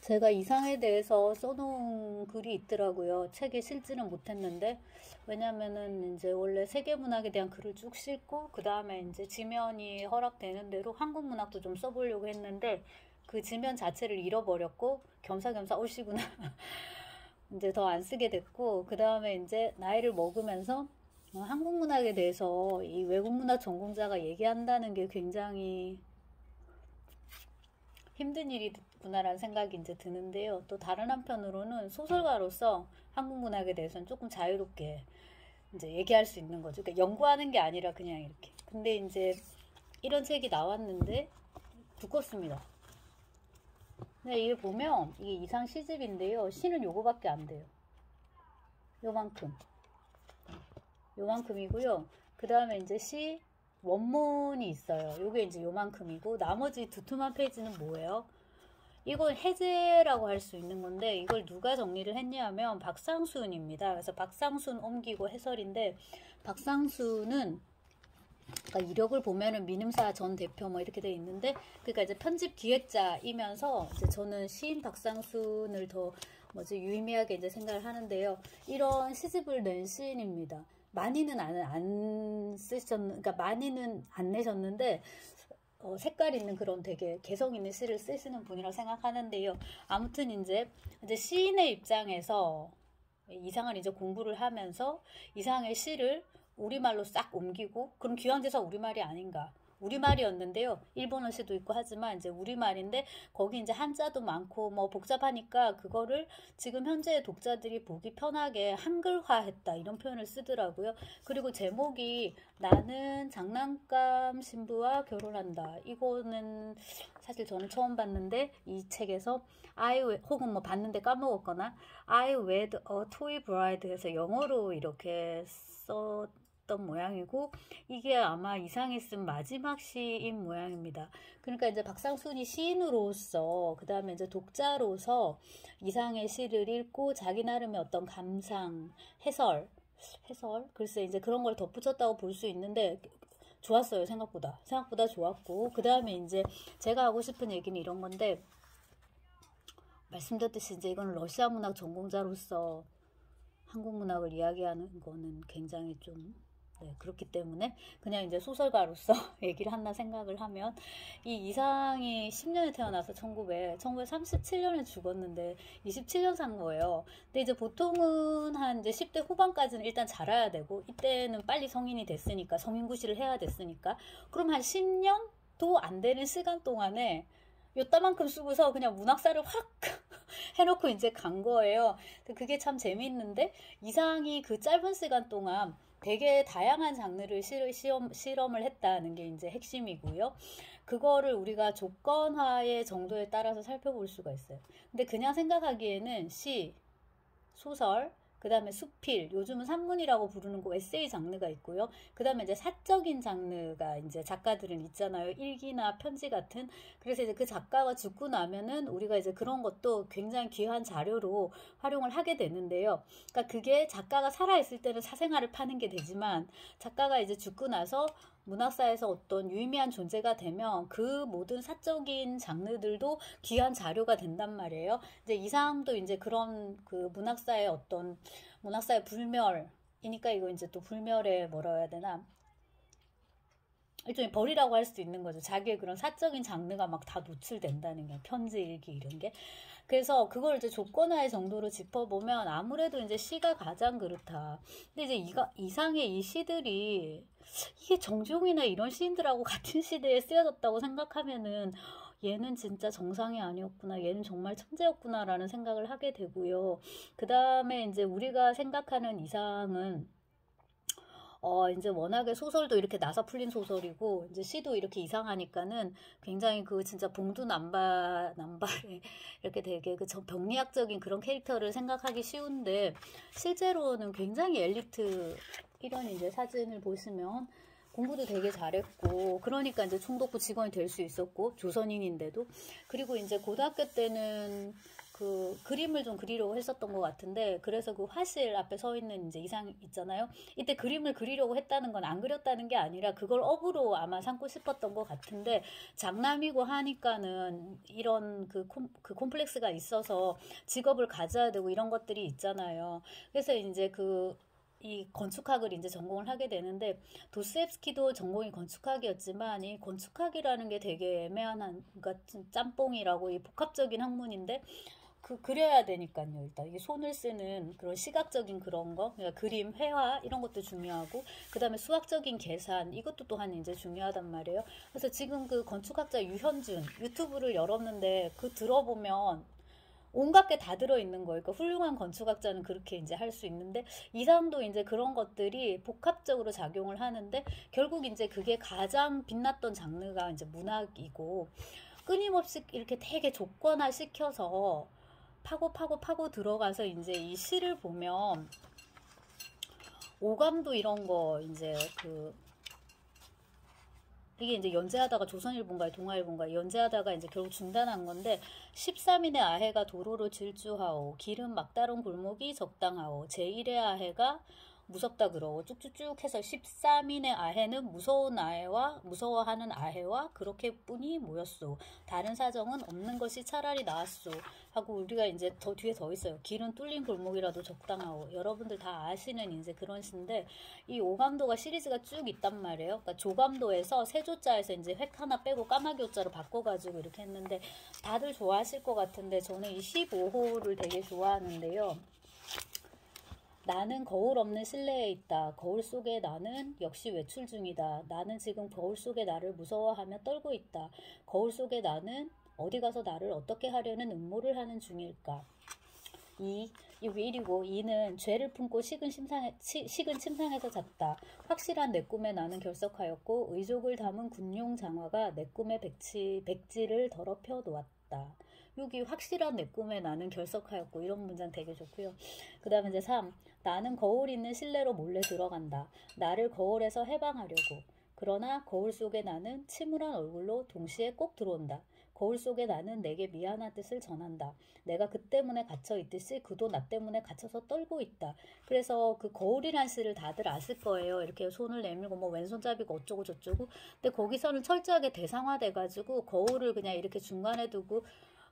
제가 이상에 대해서 써놓은 글이 있더라고요. 책에 실지는 못했는데, 왜냐면은 이제 원래 세계문학에 대한 글을 쭉 싣고, 그 다음에 이제 지면이 허락되는 대로 한국문학도 좀 써보려고 했는데, 그 지면 자체를 잃어버렸고, 겸사겸사 옳시구나. 이제 더 안 쓰게 됐고, 그 다음에 이제 나이를 먹으면서 한국문학에 대해서 이 외국문학 전공자가 얘기한다는 게 굉장히 힘든 일이구나라는 생각이 이제 드는데요. 또 다른 한편으로는 소설가로서 한국 문학에 대해서는 조금 자유롭게 이제 얘기할 수 있는 거죠. 그러니까 연구하는 게 아니라 그냥 이렇게. 근데 이제 이런 책이 나왔는데 두껍습니다. 근데 이게 보면 이게 이상 시집인데요. 시는 요거밖에 안 돼요. 요만큼. 요만큼이고요. 그 다음에 이제 시 원문이 있어요. 요게 이제 요만큼이고 나머지 두툼한 페이지는 뭐예요? 이건 해제라고 할 수 있는 건데 이걸 누가 정리를 했냐면 박상순입니다. 그래서 박상순 옮기고 해설인데 박상순은 그러니까 이력을 보면은 민음사 전 대표 뭐 이렇게 돼 있는데 그러니까 이제 편집 기획자이면서 이제 저는 시인 박상순을 더 뭐지 유의미하게 이제 생각을 하는데요. 이런 시집을 낸 시인입니다. 많이는 안 쓰셨는, 그러니까 많이는 안 내셨는데 색깔 있는 그런 되게 개성 있는 시를 쓰시는 분이라고 생각하는데요. 아무튼 이제 시인의 입장에서 이상을 이제 공부를 하면서 이상의 시를 우리말로 싹 옮기고 그럼 기왕돼서 우리말이 아닌가. 우리말이었는데요. 일본어 시도 있고 하지만 이제 우리말인데 거기 이제 한자도 많고 뭐 복잡하니까 그거를 지금 현재 독자들이 보기 편하게 한글화했다 이런 표현을 쓰더라고요. 그리고 제목이 나는 장난감 신부와 결혼한다. 이거는 사실 저는 처음 봤는데 이 책에서 혹은 뭐 봤는데 까먹었거나 I wed a toy bride 해서 영어로 이렇게 썼던 모양이고 이게 아마 이상이 쓴 마지막 시인 모양입니다. 그러니까 이제 박상순이 시인으로서 그 다음에 이제 독자로서 이상의 시를 읽고 자기 나름의 어떤 감상, 해설 글쎄 이제 그런 걸 덧붙였다고 볼 수 있는데 좋았어요. 생각보다 좋았고 그 다음에 이제 제가 하고 싶은 얘기는 이런 건데 말씀드렸듯이 이제 이건 러시아 문학 전공자로서 한국 문학을 이야기하는 거는 굉장히 좀 그렇기 때문에 그냥 이제 소설가로서 얘기를 한다 생각을 하면 이 이상이 10년에 태어나서 1937년에 죽었는데 27년 산 거예요. 근데 이제 보통은 한 이제 10대 후반까지는 일단 자라야 되고 이때는 빨리 성인이 됐으니까 성인구시를 해야 됐으니까 그럼 한 10년도 안 되는 시간 동안에 요따만큼 쓰고서 그냥 문학사를 확 해놓고 이제 간 거예요. 그게 참 재밌는데 이상이 그 짧은 시간 동안 되게 다양한 장르를 실험을 했다는 게 이제 핵심이고요. 그거를 우리가 조건화의 정도에 따라서 살펴볼 수가 있어요. 근데 그냥 생각하기에는 시, 소설, 그 다음에 수필, 요즘은 산문이라고 부르는 거 에세이 장르가 있고요. 그 다음에 이제 사적인 장르가 이제 작가들은 있잖아요. 일기나 편지 같은. 그래서 이제 그 작가가 죽고 나면은 우리가 이제 그런 것도 굉장히 귀한 자료로 활용을 하게 되는데요. 그러니까 그게 작가가 살아있을 때는 사생활을 파는 게 되지만 작가가 이제 죽고 나서 문학사에서 어떤 유의미한 존재가 되면 그 모든 사적인 장르들도 귀한 자료가 된단 말이에요. 이제 이상도 이제 그런 그 문학사의 어떤 문학사의 불멸이니까 이거 이제 또 불멸의 뭐라 해야 되나 일종의 벌이라고 할 수도 있는 거죠. 자기의 그런 사적인 장르가 막 다 노출된다는 게 편지 일기 이런 게. 그래서 그걸 이제 조건화의 정도로 짚어보면 아무래도 이제 시가 가장 그렇다. 근데 이제 이상의 이 시들이 이게 정중이나 이런 시인들하고 같은 시대에 쓰여졌다고 생각하면은 얘는 진짜 정상이 아니었구나. 얘는 정말 천재였구나라는 생각을 하게 되고요. 그 다음에 이제 우리가 생각하는 이상은 이제 워낙에 소설도 이렇게 나사 풀린 소설이고, 이제 시도 이렇게 이상하니까는 굉장히 그 진짜 남발에 이렇게 되게 그 병리학적인 그런 캐릭터를 생각하기 쉬운데, 실제로는 굉장히 엘리트, 이런 이제 사진을 보시면 공부도 되게 잘했고, 그러니까 이제 총독부 직원이 될 수 있었고, 조선인인데도. 그리고 이제 고등학교 때는 그 그림을 좀 그리려고 했었던 것 같은데, 그래서 그 화실 앞에 서 있는 이제 이상 있잖아요. 이때 그림을 그리려고 했다는 건 안 그렸다는 게 아니라 그걸 업으로 아마 삼고 싶었던 것 같은데, 장남이고 하니까는 이런 그 콤플렉스가 있어서 직업을 가져야 되고 이런 것들이 있잖아요. 그래서 이제 이 건축학을 이제 전공을 하게 되는데, 도스옙스키도 전공이 건축학이었지만 이 건축학이라는 게 되게 애매한, 그러니까 짬뽕이라고 이 복합적인 학문인데, 그려야 되니까요. 일단 이게 손을 쓰는 그런 시각적인 그런 거, 그러니까 그림, 회화 이런 것도 중요하고, 그 다음에 수학적인 계산 이것도 또한 이제 중요하단 말이에요. 그래서 지금 그 건축학자 유현준 유튜브를 열었는데, 그 들어보면 온갖 게 다 들어있는 거예요. 그러니까 훌륭한 건축학자는 그렇게 이제 할 수 있는데, 이 사람도 이제 그런 것들이 복합적으로 작용을 하는데, 결국 이제 그게 가장 빛났던 장르가 이제 문학이고, 끊임없이 이렇게 되게 조건화 시켜서 파고 들어가서 이제 이 시를 보면 오감도 이런 거 이제 이게 이제 연재하다가 조선일보인가요, 동아일보인가요, 연재하다가 이제 결국 중단한 건데, 13인의 아해가 도로로 질주하오, 길은 막다른 골목이 적당하오, 제1의 아해가 무섭다 그러고 쭉쭉쭉 해서 13인의 아해는 무서워하는 아해와 그렇게 뿐이 모였소. 다른 사정은 없는 것이 차라리 나았소. 하고 우리가 이제 더 뒤에 더 있어요. 길은 뚫린 골목이라도 적당하오. 여러분들 다 아시는 이제 그런 시인데, 이 오감도가 시리즈가 쭉 있단 말이에요. 그러니까 조감도에서 세조자에서 이제 획 하나 빼고 까마귀 오자로 바꿔가지고 이렇게 했는데, 다들 좋아하실 것 같은데 저는 이 15호를 되게 좋아하는데요. 나는 거울 없는 실내에 있다. 거울 속에 나는 역시 외출 중이다. 나는 지금 거울 속에 나를 무서워하며 떨고 있다. 거울 속에 나는 어디 가서 나를 어떻게 하려는 음모를 하는 중일까. 이게 왜 이리고, 이는 죄를 품고 식은 침상에서 잤다. 확실한 내 꿈에 나는 결석하였고, 의족을 담은 군용 장화가 내 꿈의 백지를 더럽혀 놓았다. 여기 확실한 내 꿈에 나는 결석하였고, 이런 문장 되게 좋고요. 그 다음에 이제 3. 나는 거울 있는 실내로 몰래 들어간다. 나를 거울에서 해방하려고. 그러나 거울 속에 나는 침울한 얼굴로 동시에 꼭 들어온다. 거울 속에 나는 내게 미안한 뜻을 전한다. 내가 그 때문에 갇혀 있듯이 그도 나 때문에 갇혀서 떨고 있다. 그래서 그 거울이란 시를 다들 아실 거예요. 이렇게 손을 내밀고 뭐 왼손잡이고 어쩌고 저쩌고. 근데 거기서는 철저하게 대상화돼가지고 거울을 그냥 이렇게 중간에 두고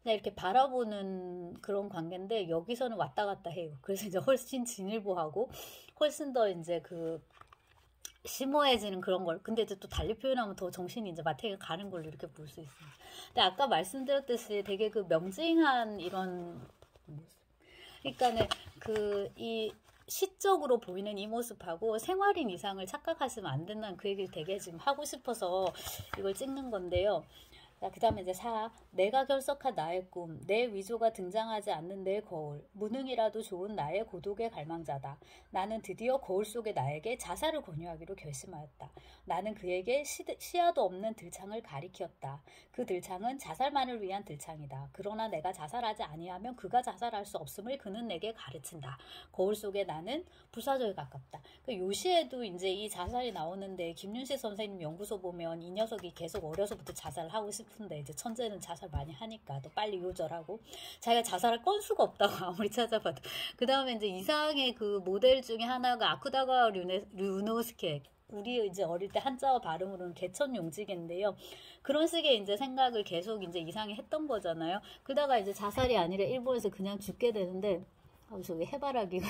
그냥 이렇게 바라보는 그런 관계인데, 여기서는 왔다 갔다 해요. 그래서 이제 훨씬 진일보하고 훨씬 더 이제 심오해지는 그런 걸. 근데 이제 또 달리 표현하면 더 정신이 이제 마탱이가 가는 걸로 이렇게 볼 수 있습니다. 근데 아까 말씀드렸듯이 되게 명징한 이런 모습. 그러니까는 이 시적으로 보이는 이 모습하고 생활인 이상을 착각하시면 안 된다는 그 얘기를 되게 지금 하고 싶어서 이걸 찍는 건데요. 그 다음에 이제 4. 내가 결석한 나의 꿈, 내 위조가 등장하지 않는 내 거울, 무능이라도 좋은 나의 고독의 갈망자다. 나는 드디어 거울 속의 나에게 자살을 권유하기로 결심하였다. 나는 그에게 시야도 없는 들창을 가리키었다. 그 들창은 자살만을 위한 들창이다. 그러나 내가 자살하지 아니하면 그가 자살할 수 없음을 그는 내게 가르친다. 거울 속의 나는 불사조에 가깝다. 요 시에도 이제 이 자살이 나오는데, 김윤식 선생님 연구소 보면 이 녀석이 계속 어려서부터 자살을 하고 싶은데, 이제 천재는 자살 많이 하니까 또 빨리 요절하고, 자기가 자살할 건수가 없다고 아무리 찾아봐도. 그 다음에 이제 이상의 그 모델 중에 하나가 아쿠다가 류노스케, 우리 이제 어릴 때 한자어 발음으로는 개천용직인데요. 그런 식의 이제 생각을 계속 이제 이상이 했던 거잖아요. 그러다가 이제 자살이 아니라 일본에서 그냥 죽게 되는데, 저기 해바라기가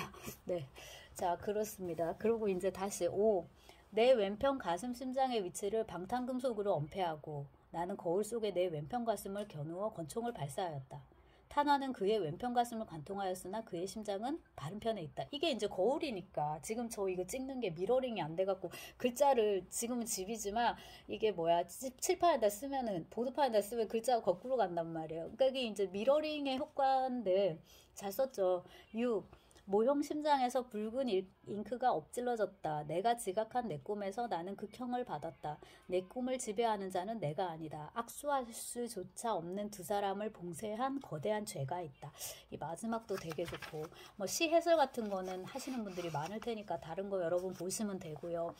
네, 자 그렇습니다. 그리고 이제 다시 5. 내 왼편 가슴 심장의 위치를 방탄금속으로 엄폐하고, 나는 거울 속에 내 왼편 가슴을 겨누어 권총을 발사하였다. 탄화는 그의 왼편 가슴을 관통하였으나 그의 심장은 바른 편에 있다. 이게 이제 거울이니까, 지금 저 이거 찍는 게 미러링이 안 돼갖고 글자를, 지금은 집이지만 이게 뭐야, 칠판에다 쓰면은, 보드판에다 쓰면 글자가 거꾸로 간단 말이에요. 그러니까 이게 이제 미러링의 효과인데 잘 썼죠. 6. 모형 심장에서 붉은 잉크가 엎질러졌다. 내가 지각한 내 꿈에서 나는 극형을 받았다. 내 꿈을 지배하는 자는 내가 아니다. 악수할 수조차 없는 두 사람을 봉쇄한 거대한 죄가 있다. 이 마지막도 되게 좋고, 뭐 시 해설 같은 거는 하시는 분들이 많을 테니까 다른 거 여러분 보시면 되고요.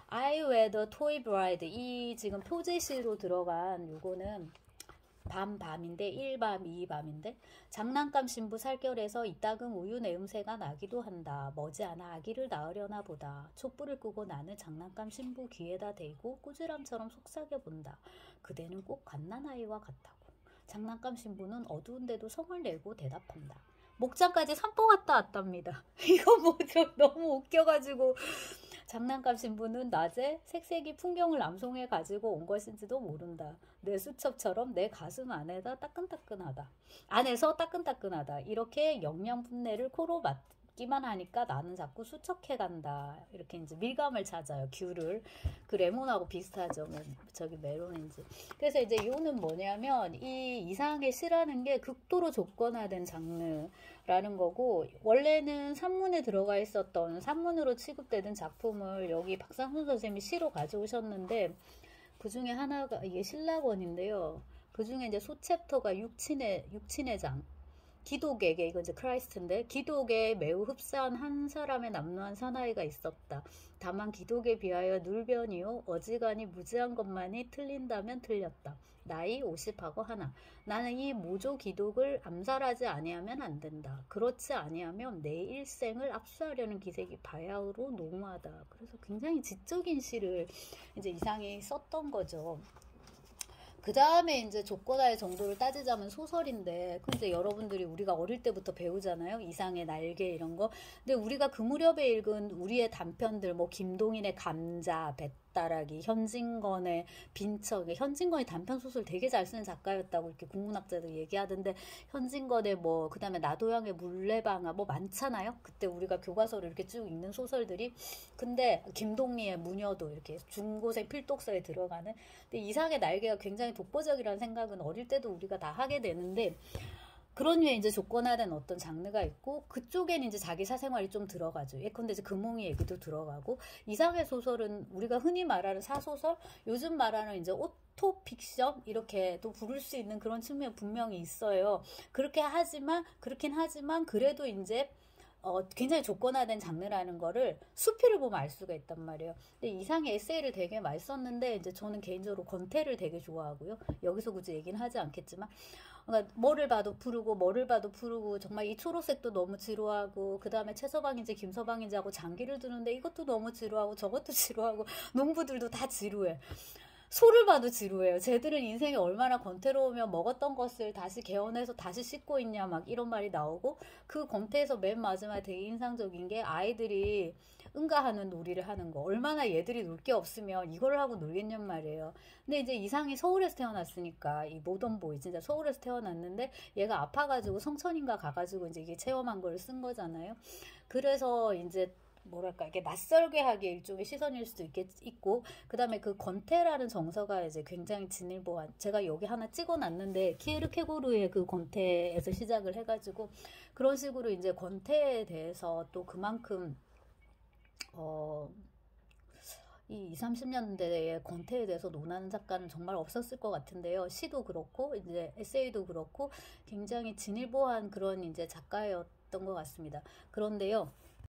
I were the toy bride, 이 지금 표제시로 들어간 요거는 밤인데 1밤 2밤인데 장난감 신부 살결에서 이따금 우유 내음새가 나기도 한다. 머지않아 아기를 낳으려나 보다. 촛불을 끄고 나는 장난감 신부 귀에다 대고 꾸지람처럼 속삭여 본다. 그대는 꼭 갓난아이와 같다고. 장난감 신부는 어두운데도 성을 내고 대답한다. 목장까지 산보 갔다 왔답니다. 이거 뭐죠? 너무 웃겨가지고. 장난감 신부는 낮에 색색이 풍경을 암송해 가지고 온 것인지도 모른다. 내 수첩처럼 내 가슴 안에서 따끈따끈하다. 이렇게 영양분내를 코로 맡기만 하니까 나는 자꾸 수척해 간다. 이렇게 이제 밀감을 찾아요. 귤을. 그 레몬하고 비슷하죠. 저기 메론인지. 그래서 이제 이거는 뭐냐면 이 이상하게 시라는 게 극도로 조건화된 장르라는 거고, 원래는 산문에 들어가 있었던 산문으로 취급되던 작품을 여기 박상순 선생님이 시로 가져오셨는데, 그 중에 하나가 이게 신락원인데요. 그 중에 이제 소챕터가 육친의 장. 기독에게, 이거 이제 크라이스트인데, 기독에 매우 흡사한 한 사람의 남루한 사나이가 있었다. 다만 기독에 비하여 눌변이요 어지간히 무지한 것만이 틀린다면 틀렸다. 나이 50하고 하나. 나는 이 모조 기독을 암살하지 아니하면 안 된다. 그렇지 아니하면 내 일생을 압수하려는 기색이 바야흐로 농후하다. 그래서 굉장히 지적인 시를 이제 이상이 썼던 거죠. 그 다음에 이제 조건화의 정도를 따지자면 소설인데, 그 이제 여러분들이 우리가 어릴 때부터 배우잖아요. 이상의 날개 이런 거. 근데 우리가 그 무렵에 읽은 우리의 단편들, 뭐 김동인의 감자, 뱃다라기, 현진건의 빈척. 현진건이 단편 소설 되게 잘 쓰는 작가였다고 이렇게 국문학자들 얘기하던데, 현진건의 뭐 그다음에 나도양의 물레방아 뭐 많잖아요. 그때 우리가 교과서를 이렇게 쭉 읽는 소설들이. 근데 김동리의 무녀도 이렇게 중고생 필독서에 들어가는. 근데 이상의 날개가 굉장히 독보적이라는 생각은 어릴 때도 우리가 다 하게 되는데, 그런 류에 이제 조건화된 어떤 장르가 있고, 그쪽에는 이제 자기 사생활이 좀 들어가죠. 예컨대 이제 금홍이 얘기도 들어가고, 이상의 소설은 우리가 흔히 말하는 사소설, 요즘 말하는 이제 오토픽션 이렇게도 부를 수 있는 그런 측면이 분명히 있어요. 그렇긴 하지만 그래도 이제 굉장히 조건화된 장르라는 거를 수필을 보면 알 수가 있단 말이에요. 근데 이상의 에세이를 되게 많이 썼는데, 이제 저는 개인적으로 권태를 되게 좋아하고요. 여기서 굳이 얘기는 하지 않겠지만, 그러니까 뭐를 봐도 푸르고 정말 이 초록색도 너무 지루하고, 그 다음에 최서방인지 김서방인지 하고 장기를 두는데 이것도 너무 지루하고 저것도 지루하고, 농부들도 다 지루해. 소를 봐도 지루해요. 쟤들은 인생이 얼마나 권태로우면 먹었던 것을 다시 개원해서 다시 씻고 있냐 막 이런 말이 나오고, 그 권태에서 맨 마지막에 되게 인상적인 게 아이들이 응가하는 놀이를 하는 거. 얼마나 얘들이 놀 게 없으면 이걸 하고 놀겠냔 말이에요. 근데 이제 이상이 서울에서 태어났으니까, 이 모던보이 진짜 서울에서 태어났는데 얘가 아파가지고 성천인가 가가지고 이제 이게 체험한 걸 쓴 거잖아요. 그래서 이제 뭐랄까 이게 낯설게 하기에 일종의 시선일 수도 있고, 그 다음에 그 권태라는 정서가 이제 굉장히 진일보한, 제가 여기 하나 찍어놨는데 키에르케고르의 그 권태에서 시작을 해가지고, 그런 식으로 이제 권태에 대해서 또 그만큼 이 20, 30년대에 권태에 대해서 논하는 작가는 정말 없었을 것 같은데요. 시도 그렇고 이제 에세이도 그렇고 굉장히 진일보한 그런 이제 작가였던 것 같습니다. 그런데요,